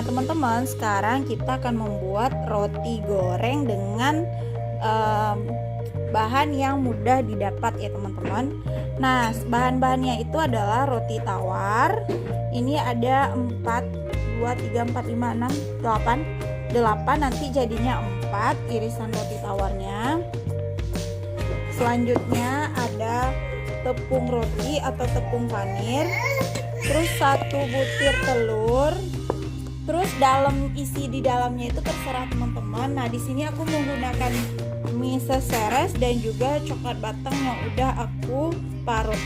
Nah teman-teman, sekarang kita akan membuat roti goreng dengan bahan yang mudah didapat ya teman-teman. Nah bahan-bahannya itu adalah roti tawar. Ini ada 4, 2, 3, 4, 5, 6, 8 nanti jadinya 4 irisan roti tawarnya. Selanjutnya ada tepung roti atau tepung panir, terus 1 butir telur. Terus isi di dalamnya itu terserah teman-teman. Nah, di sini aku menggunakan mie seseres dan juga coklat batang yang udah aku parut.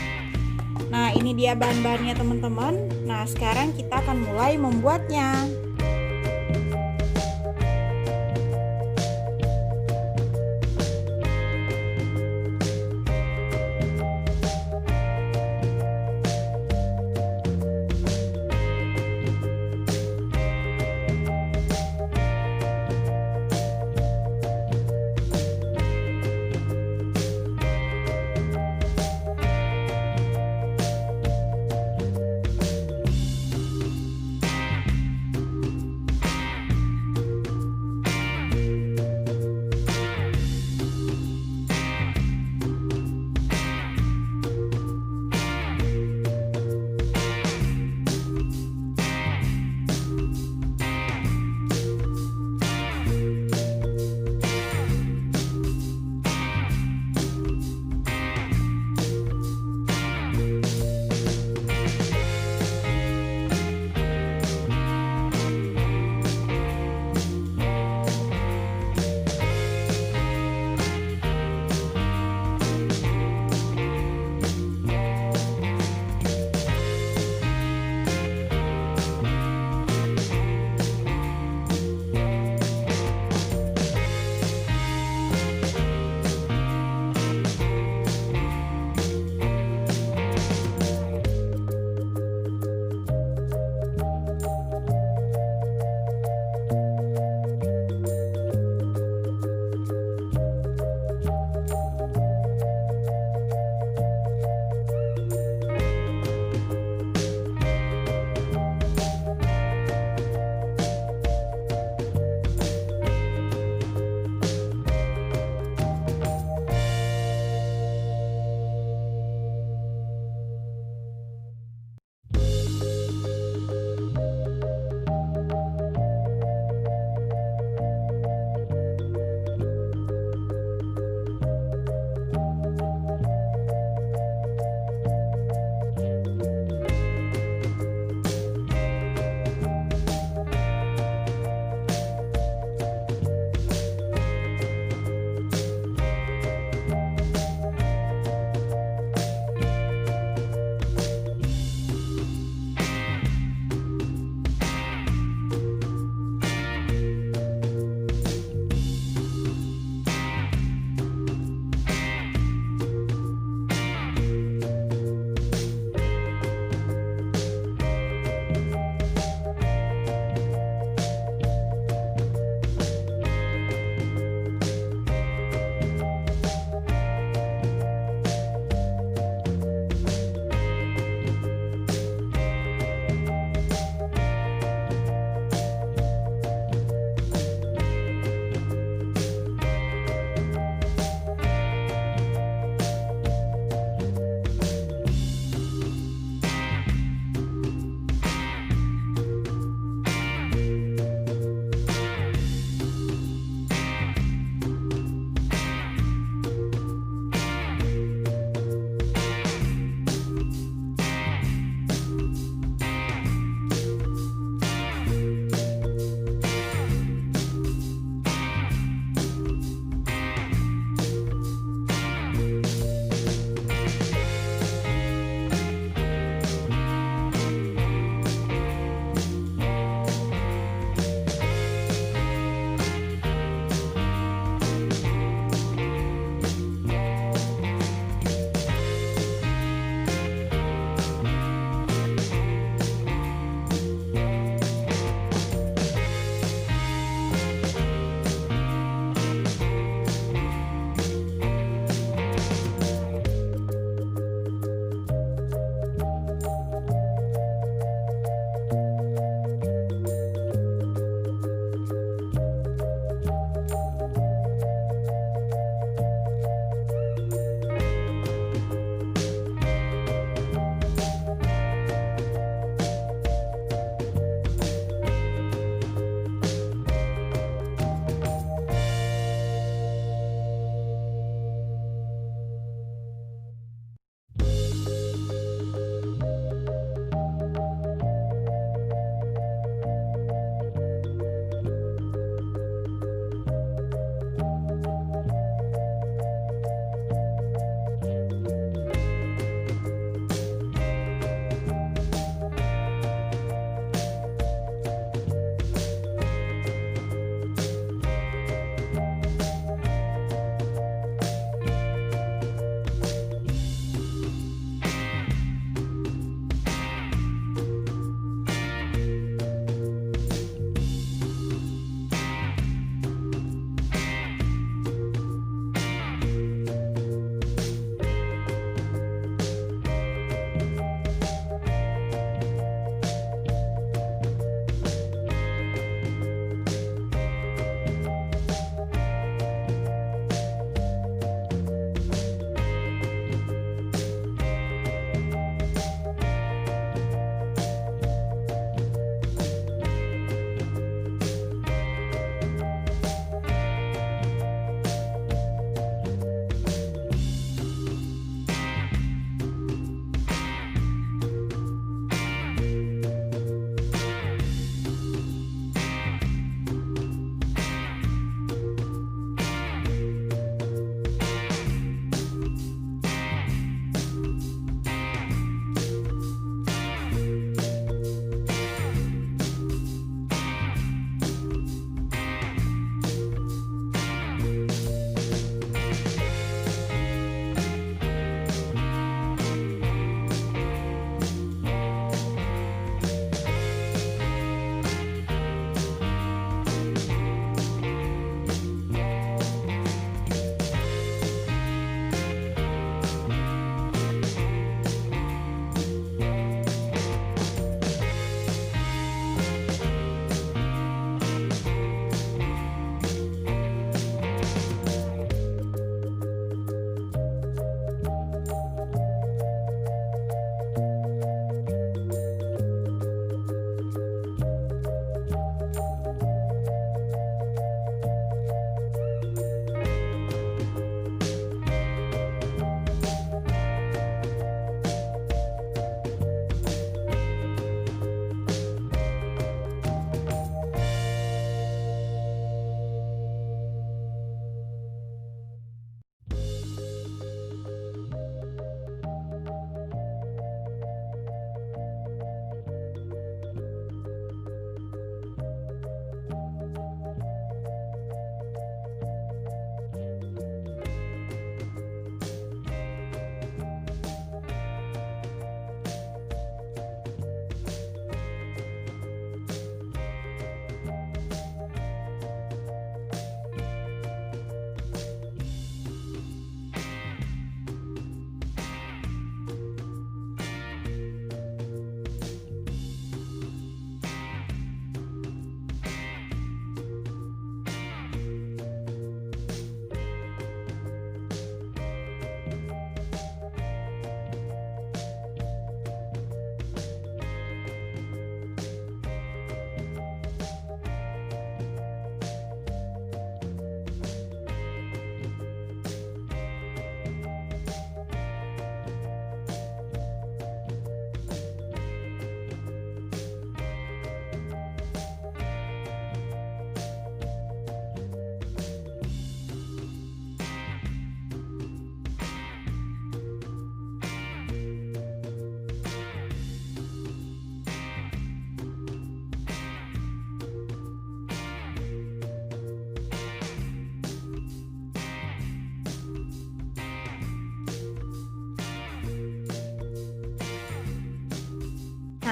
Nah, ini dia bahan-bahannya teman-teman. Nah, sekarang kita akan mulai membuatnya.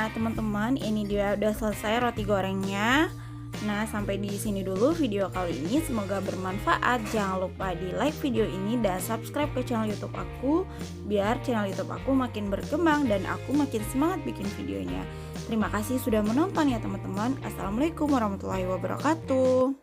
Nah, teman-teman, ini dia udah selesai roti gorengnya. Nah, sampai di sini dulu video kali ini. Semoga bermanfaat. Jangan lupa di like video ini dan subscribe ke channel YouTube aku biar channel YouTube aku makin berkembang dan aku makin semangat bikin videonya. Terima kasih sudah menonton ya teman-teman. Assalamualaikum warahmatullahi wabarakatuh.